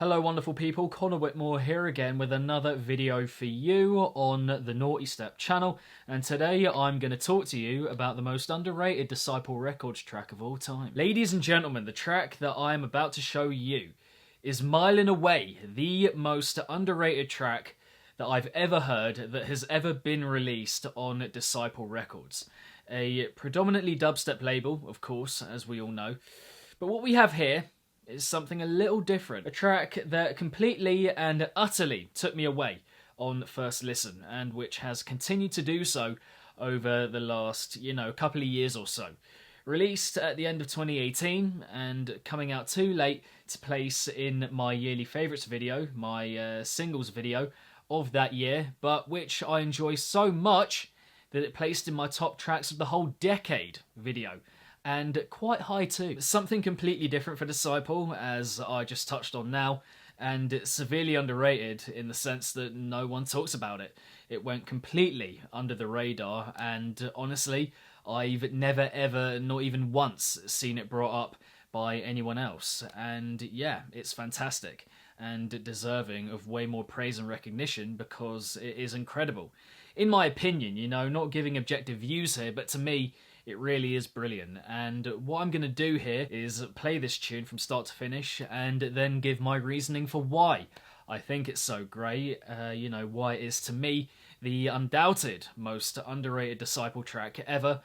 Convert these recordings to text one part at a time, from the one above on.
Hello wonderful people, Connor Whitmore here again with another video for you on the Nawtystep channel, and today I'm going to talk to you about the most underrated Disciple Records track of all time. Ladies and gentlemen, the track that I'm about to show you is Mile and Away, the most underrated track that I've ever heard that has ever been released on Disciple Records. A predominantly dubstep label, of course, as we all know, but what we have here is something a little different. A track that completely and utterly took me away on first listen, and which has continued to do so over the last, couple of years or so. Released at the end of 2018 and coming out too late to place in my yearly favourites video, my singles video of that year, but which I enjoy so much that it placed in my top tracks of the whole decade video. And quite high too. Something completely different for Disciple, as I just touched on now, and it's severely underrated in the sense that no one talks about it. It went completely under the radar, and honestly, I've never ever, not even once, seen it brought up by anyone else. And yeah, it's fantastic and deserving of way more praise and recognition because it is incredible. In my opinion, not giving objective views here, but to me, it really is brilliant, and what I'm going to do here is play this tune from start to finish and then give my reasoning for why I think it's so great, why it is to me the undoubted most underrated Disciple track ever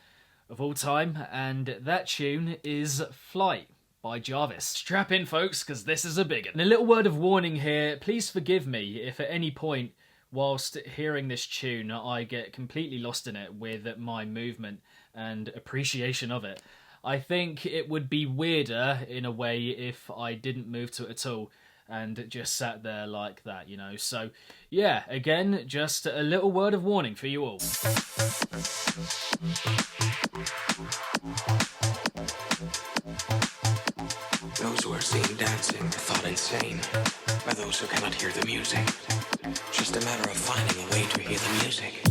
of all time, and that tune is Flight by Jarvis. Strap in folks, because this is a big one. And a little word of warning here, please forgive me if at any point whilst hearing this tune I get completely lost in it with my movement and appreciation of it. I think it would be weirder in a way if I didn't move to it at all and just sat there like that, So yeah, again, just a little word of warning for you all. Those who are seen dancing are thought insane by those who cannot hear the music. Just a matter of finding a way to hear the music.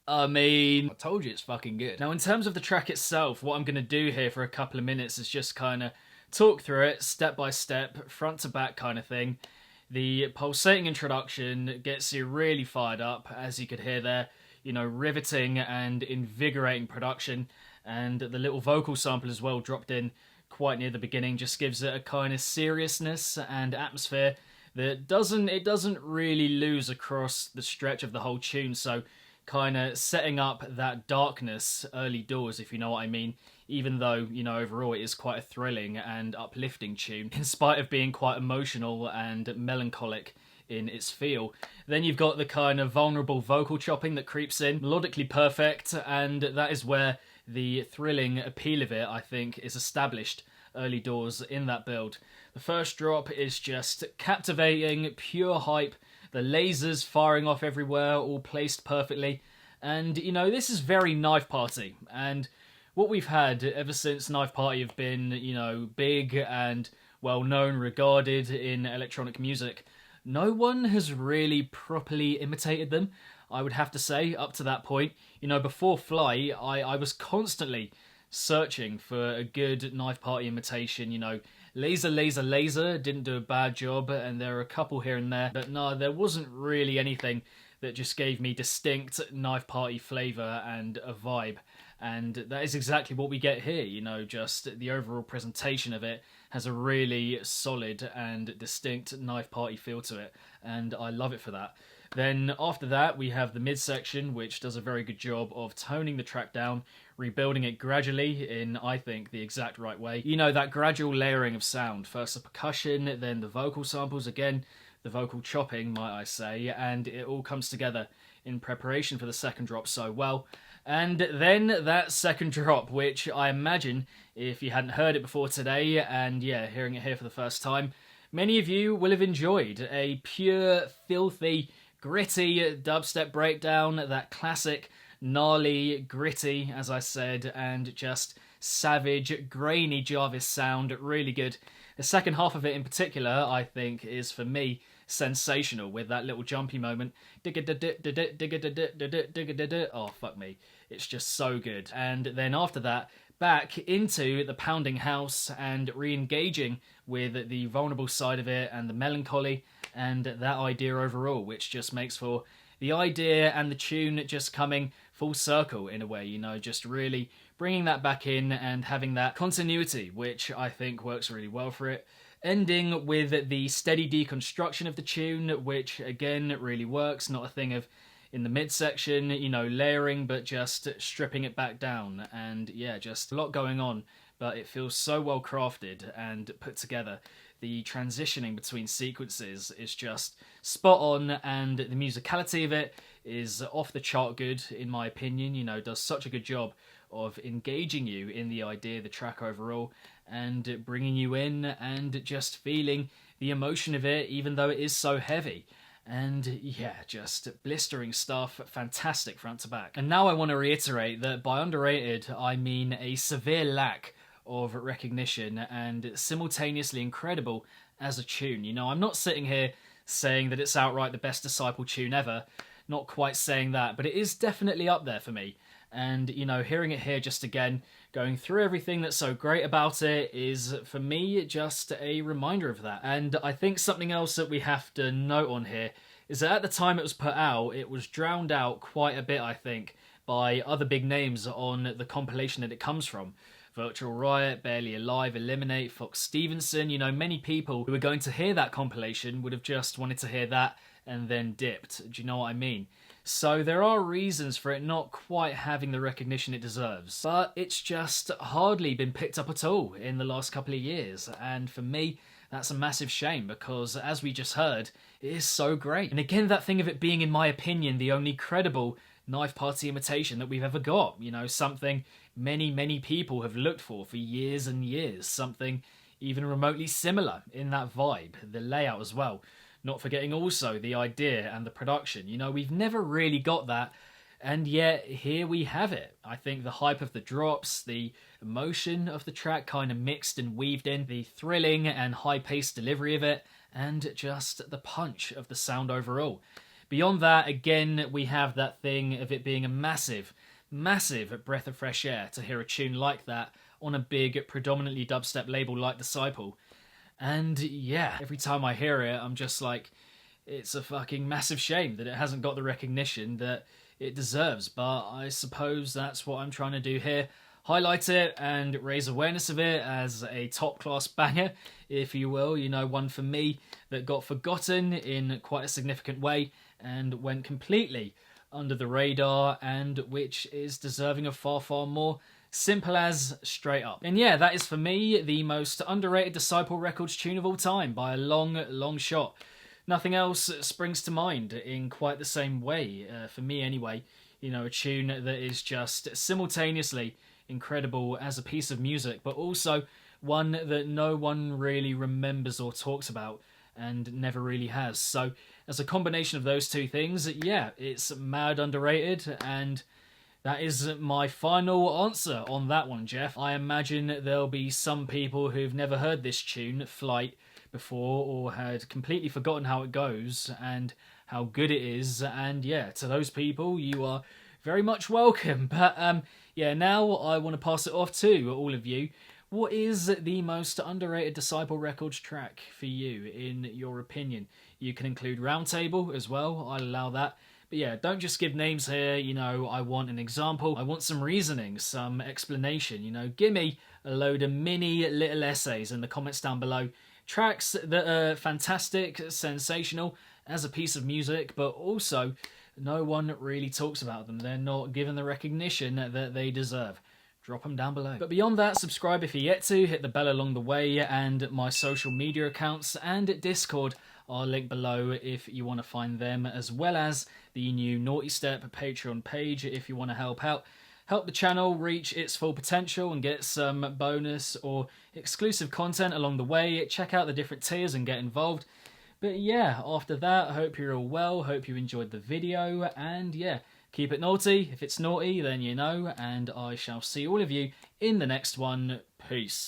I told you it's fucking good. Now, in terms of the track itself, what I'm going to do here for a couple of minutes is just kind of talk through it step by step, front to back kind of thing. The pulsating introduction gets you really fired up, as you could hear there. You know, riveting and invigorating production, and the little vocal sample as well dropped in quite near the beginning just gives it a kind of seriousness and atmosphere that doesn't really lose across the stretch of the whole tune. So kind of setting up that darkness early doors, if you know what I mean, even though, you know, overall it is quite a thrilling and uplifting tune, in spite of being quite emotional and melancholic in its feel. Then you've got the kind of vulnerable vocal chopping that creeps in, melodically perfect, and that is where the thrilling appeal of it, I think, is established early doors in that build. The first drop is just captivating, pure hype, the lasers firing off everywhere, all placed perfectly. And, you know, this is very Knife Party. And what we've had ever since Knife Party have been, you know, big and well-known, regarded in electronic music, no one has really properly imitated them, I would have to say, up to that point. You know, before Fly, I was constantly searching for a good Knife Party imitation, you know. Laser didn't do a bad job, and there are a couple here and there, but no, there wasn't really anything that just gave me distinct Knife Party flavour and a vibe. And that is exactly what we get here, you know, just the overall presentation of it has a really solid and distinct Knife Party feel to it, and I love it for that. Then after that, we have the midsection, which does a very good job of toning the track down, rebuilding it gradually in, I think, the exact right way. You know, that gradual layering of sound. First the percussion, then the vocal samples again, the vocal chopping, might I say, and it all comes together in preparation for the second drop so well. And then that second drop, which I imagine, if you hadn't heard it before today, and yeah, hearing it here for the first time, many of you will have enjoyed. A pure, filthy, gritty dubstep breakdown, that classic, gnarly, gritty, as I said, and just savage, grainy Jarvis sound, really good. The second half of it in particular, I think, is for me sensational, with that little jumpy moment. Oh, fuck me. It's just so good. And then after that, back into the pounding house and re-engaging with the vulnerable side of it and the melancholy and that idea overall, which just makes for the idea and the tune just coming full circle in a way, you know, just really bringing that back in and having that continuity, which I think works really well for it. Ending with the steady deconstruction of the tune, which again really works, not a thing of in the midsection, you know, layering, but just stripping it back down. And yeah, just a lot going on, but it feels so well crafted and put together. The transitioning between sequences is just spot on, and the musicality of it is off the chart good, in my opinion. You know, does such a good job of engaging you in the idea, the track overall, and bringing you in and just feeling the emotion of it, even though it is so heavy. And yeah, just blistering stuff, fantastic front to back. And now I want to reiterate that by underrated, I mean a severe lack of recognition and simultaneously incredible as a tune. You know, I'm not sitting here saying that it's outright the best Disciple tune ever, not quite saying that, but it is definitely up there for me. And, you know, hearing it here just again, going through everything that's so great about it is, for me, just a reminder of that. And I think something else that we have to note on here is that at the time it was put out, it was drowned out quite a bit, I think, by other big names on the compilation that it comes from. Virtual Riot, Barely Alive, Eliminate, Fox Stevenson, you know, many people who were going to hear that compilation would have just wanted to hear that and then dipped. Do you know what I mean? So there are reasons for it not quite having the recognition it deserves, but it's just hardly been picked up at all in the last couple of years, and for me, that's a massive shame, because as we just heard, it is so great. And again, that thing of it being, in my opinion, the only credible Knife Party imitation that we've ever got, you know, something many people have looked for years and years, something even remotely similar in that vibe, the layout as well. Not forgetting also the idea and the production. You know, we've never really got that, and yet here we have it. I think the hype of the drops, the emotion of the track kind of mixed and weaved in, the thrilling and high-paced delivery of it, and just the punch of the sound overall Beyond that, again, we have that thing of it being a massive breath of fresh air to hear a tune like that on a big, predominantly dubstep label like Disciple. And yeah, every time I hear it, I'm just like, it's a fucking massive shame that it hasn't got the recognition that it deserves. But I suppose that's what I'm trying to do here. Highlight it and raise awareness of it as a top-class banger, if you will. You know, one for me that got forgotten in quite a significant way and went completely under the radar, and which is deserving of far, far more. Simple as straight up. And yeah, that is for me the most underrated Disciple Records tune of all time by a long shot. Nothing else springs to mind in quite the same way, for me anyway. You know, a tune that is just simultaneously incredible as a piece of music, but also one that no one really remembers or talks about and never really has. So as a combination of those two things, yeah, it's mad underrated, and that is my final answer on that one, Jeff. I imagine there'll be some people who've never heard this tune, Flight, before, or had completely forgotten how it goes and how good it is, and yeah, to those people, you are very much welcome. But yeah, now I want to pass it off to all of you. What is the most underrated Disciple Records track for you, in your opinion? You can include Roundtable as well, I'll allow that. But yeah, don't just give names here, you know, I want an example. I want some reasoning, some explanation, you know. Give me a load of mini little essays in the comments down below. Tracks that are fantastic, sensational as a piece of music, but also no one really talks about them. They're not given the recognition that they deserve. Drop them down below. But beyond that, subscribe if you're yet to, hit the bell along the way, and my social media accounts and Discord are linked below if you want to find them, as well as the new Nawtystep Patreon page if you want to help out. Help the channel reach its full potential and get some bonus or exclusive content along the way. Check out the different tiers and get involved. But yeah, after that, I hope you're all well, hope you enjoyed the video, and yeah, keep it naughty. If it's naughty, then you know, and I shall see all of you in the next one. Peace.